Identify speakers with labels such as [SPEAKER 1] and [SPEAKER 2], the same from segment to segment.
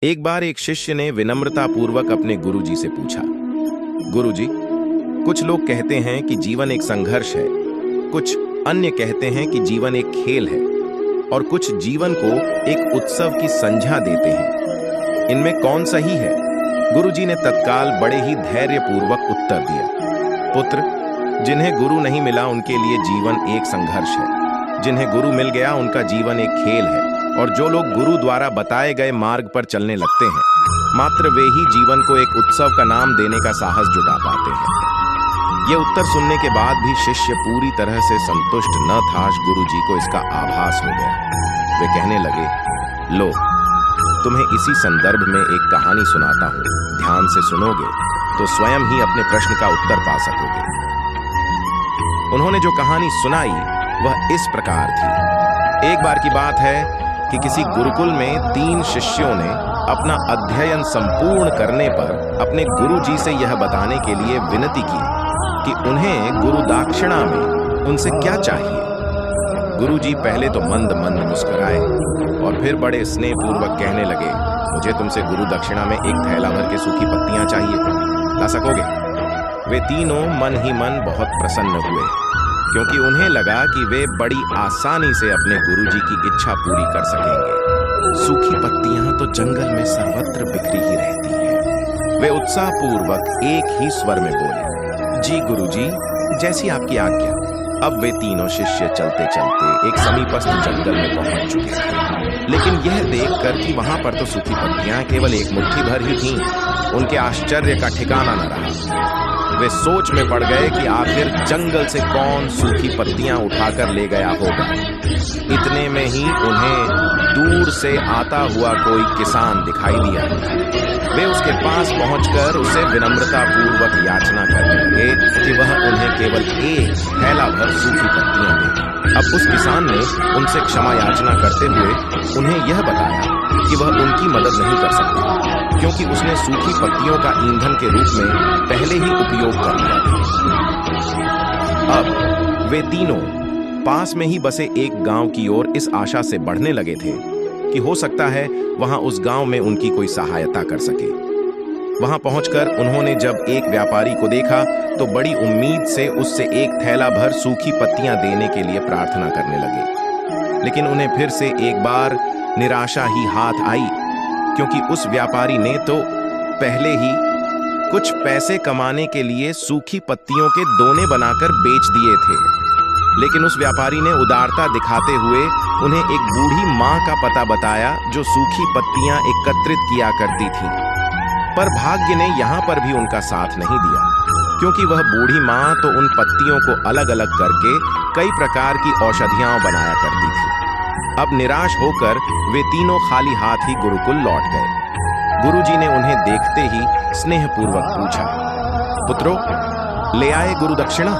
[SPEAKER 1] एक बार एक शिष्य ने विनम्रतापूर्वक अपने गुरुजी से पूछा, गुरुजी, कुछ लोग कहते हैं कि जीवन एक संघर्ष है, कुछ अन्य कहते हैं कि जीवन एक खेल है और कुछ जीवन को एक उत्सव की संज्ञा देते हैं। इनमें कौन सही है? गुरुजी ने तत्काल बड़े ही धैर्यपूर्वक उत्तर दिया, पुत्र, जिन्हें गुरु नहीं मिला उनके लिए जीवन एक संघर्ष है, जिन्हें गुरु मिल गया उनका जीवन एक खेल है, और जो लोग गुरु द्वारा बताए गए मार्ग पर चलने लगते हैं, मात्र वे ही जीवन को एक उत्सव का नाम देने का साहस जुटा पाते हैं। ये उत्तर सुनने के बाद भी शिष्य पूरी तरह से संतुष्ट न था। गुरुजी को इसका आभास हो गया। वे कहने लगे, लो, तुम्हें इसी संदर्भ में एक कहानी सुनाता हूँ। ध्यान से सुनोगे तो स्वयं ही अपने प्रश्न का उत्तर पा सकोगे। उन्होंने जो कहानी सुनाई वह इस प्रकार थी। एक बार की बात है कि किसी गुरुकुल में 3 शिष्यों ने अपना अध्ययन संपूर्ण करने पर अपने गुरुजी से यह बताने के लिए विनती की कि उन्हें गुरु दक्षिणा में उनसे क्या चाहिए। गुरुजी पहले तो मंद मंद मुस्कुराए और फिर बड़े स्नेहपूर्वक कहने लगे, मुझे तुमसे गुरु दक्षिणा में एक थैला भर के सूखी पत्तियां चाहिए, ला सकोगे? वे तीनों मन ही मन बहुत प्रसन्न हुए, क्योंकि उन्हें लगा कि वे बड़ी आसानी से अपने गुरुजी की इच्छा पूरी कर सकेंगे। सूखी पत्तियां तो जंगल में सर्वत्र बिखरी ही रहती हैं। वे उत्साहपूर्वक एक ही स्वर में बोले, जी गुरुजी, जैसी आपकी आज्ञा। अब वे तीनों शिष्य चलते चलते एक समीपस्थ जंगल में पहुंच चुके थे, लेकिन यह देखकर कि वहां पर तो सूखी पत्तियां केवल एक मुट्ठी भर ही थीं, उनके आश्चर्य का ठिकाना न रहा। वे सोच में पड़ गए कि आखिर जंगल से कौन सूखी पत्तियां उठाकर ले गया होगा। इतने में ही उन्हें दूर से आता हुआ कोई किसान दिखाई दिया। वे उसके पास पहुंचकर उसे विनम्रतापूर्वक याचना करने लगे कि वह उन्हें केवल एक थैला भर सूखी पत्तियां दे। अब उस किसान ने उनसे क्षमा याचना करते हुए उन्हें यह बताया कि वह उनकी मदद नहीं कर सकता, क्योंकि उसने सूखी पत्तियों का ईंधन के रूप में पहले ही उपयोग कर लिया था। अब वे तीनों पास में ही बसे एक गांव की ओर इस आशा से बढ़ने लगे थे कि हो सकता है वहां उस गांव में उनकी कोई सहायता कर सके। वहां पहुंचकर उन्होंने जब एक व्यापारी को देखा तो बड़ी उम्मीद से उससे एक थैला भर सूखी पत्तियां देने के लिए प्रार्थना करने लगे, लेकिन उन्हें फिर से एक बार निराशा ही हाथ आई, क्योंकि उस व्यापारी ने तो पहले ही कुछ पैसे कमाने के लिए सूखी पत्तियों के दोने बनाकर बेच दिए थे। लेकिन उस व्यापारी ने उदारता दिखाते हुए उन्हें एक बूढ़ी माँ का पता बताया जो सूखी पत्तियां एकत्रित किया करती थी। पर भाग्य ने यहाँ पर भी उनका साथ नहीं दिया, क्योंकि वह बूढ़ी माँ तो उन पत्तियों को अलग अलग करके कई प्रकार की औषधियां बनाया करती थी। अब निराश होकर वे तीनों खाली हाथ ही गुरुकुल लौट गए। गुरुजी ने उन्हें देखते ही स्नेहपूर्वक पूछा, पुत्रों, ले आए गुरु दक्षिणा?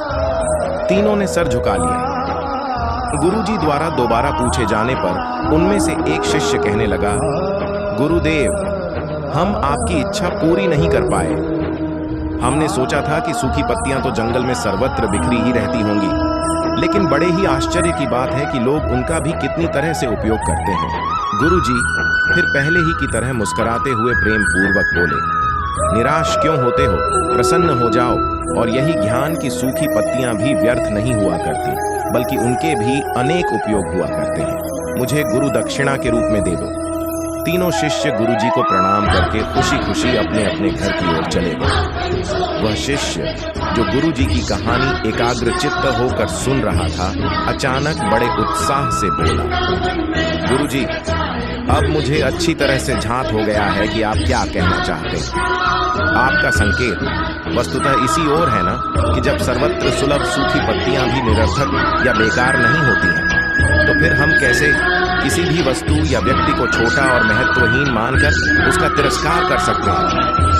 [SPEAKER 1] तीनों ने सर झुका लिया। गुरुजी द्वारा दोबारा पूछे जाने पर उनमें से एक शिष्य कहने लगा, गुरुदेव, हम आपकी इच्छा पूरी नहीं कर पाए। हमने सोचा था कि सूखी पत्तियां तो जंगल में सर्वत्र बिखरी ही रहती होंगी, लेकिन बड़े ही आश्चर्य की बात है कि लोग उनका भी कितनी तरह से उपयोग करते हैं। गुरुजी फिर पहले ही की तरह मुस्कुराते हुए प्रेम पूर्वक बोले, निराश क्यों होते हो? प्रसन्न हो जाओ, और यही ज्ञान की सूखी पत्तियां भी व्यर्थ नहीं हुआ करती, बल्कि उनके भी अनेक उपयोग हुआ करते हैं। मुझे गुरु दक्षिणा के रूप में दे दो। तीनों शिष्य गुरुजी को प्रणाम करके खुशी खुशी अपने अपने घर की ओर चले गए। वह शिष्य जो गुरुजी की कहानी एकाग्रचित्त होकर सुन रहा था, अचानक बड़े उत्साह से बोला, गुरुजी, अब मुझे अच्छी तरह से झांत हो गया है कि आप क्या कहना चाहते हैं। आपका संकेत वस्तुतः इसी ओर है ना कि जब सर्वत्र सुलभ सूखी पत्तियां भी निरर्थक या बेकार नहीं होती हैं, तो फिर हम कैसे किसी भी वस्तु या व्यक्ति को छोटा और महत्वहीन मानकर उसका तिरस्कार कर सकते हैं।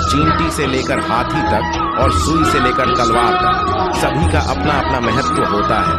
[SPEAKER 1] चींटी से लेकर हाथी तक और सुई से लेकर तलवार तक सभी का अपना अपना महत्व होता है।